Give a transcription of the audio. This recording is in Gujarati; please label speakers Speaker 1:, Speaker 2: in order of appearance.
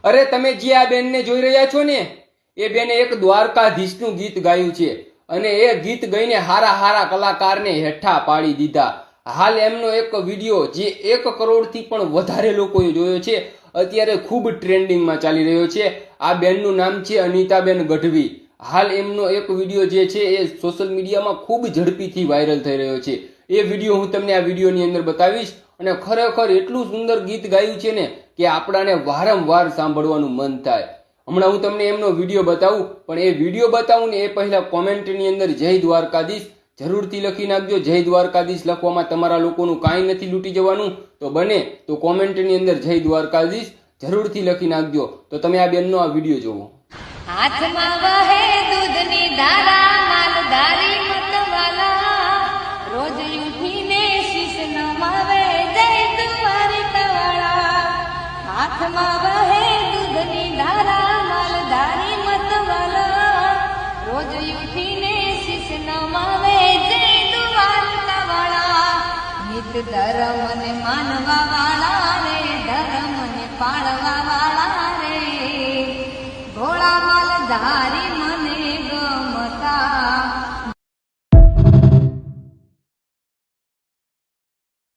Speaker 1: અરે તમે જે આ બેનને જોઈ રહ્યા છો ને, એ બેને એક દ્વારકાધીશનું ગીત ગાયું છે અને એ ગીત ગાઈને હારા હારા કલાકારને હેઠા પાડી દીધા. હાલ એમનો એક વિડીયો જે 1 કરોડથી પણ વધારે લોકોએ જોયો છે, અત્યારે ખૂબ ટ્રેન્ડિંગમાં ચાલી રહ્યો છે. આ બેનનું નામ છે અનિતાબેન ગઢવી. હાલ એમનો એક વિડીયો જે છે એ સોશિયલ મીડિયામાં ખૂબ ઝડપીથી વાયરલ થઈ રહ્યો છે. એ વિડીયો હું તમને આ વિડીયોની અંદર બતાવીશ અને ખરેખર એટલું સુંદર ગીત ગાયું છે ને કે આપણાને વારંવાર સાંભળવાનું મન થાય. હમણાં હું તમને એમનો વિડીયો બતાવું, પણ એ વિડીયો બતાવું ને એ પહેલા કોમેન્ટની અંદર જય દ્વારકાધીશ જરૂરથી લખી નાખજો. જય દ્વારકાધીશ લખવામાં તમારા લોકોનું કાંઈ નથી લૂંટી જવાનું. તો બને તો કોમેન્ટની અંદર જય દ્વારકાધીશ જરૂરથી લખી નાખજો. તો તમે આ બેનનો આ વિડીયો જોવો.
Speaker 2: હાથમાં વહે દૂધની ધારા, માલધારી મતવાલા, રોજ ઉઠીને શીશ નમાવે જય દ્વારિકાવાળા. હાથમાં વહે દૂધની ધારા, માલધારી મતવાલા, રોજ ઉઠીને શીશ નમાવે જય દ્વારિકાવાળા. નિત ધર્મ ને માનવા વાળા રે, ધર્મ ને પાળવા વાળા રે, ભોળા માલધારી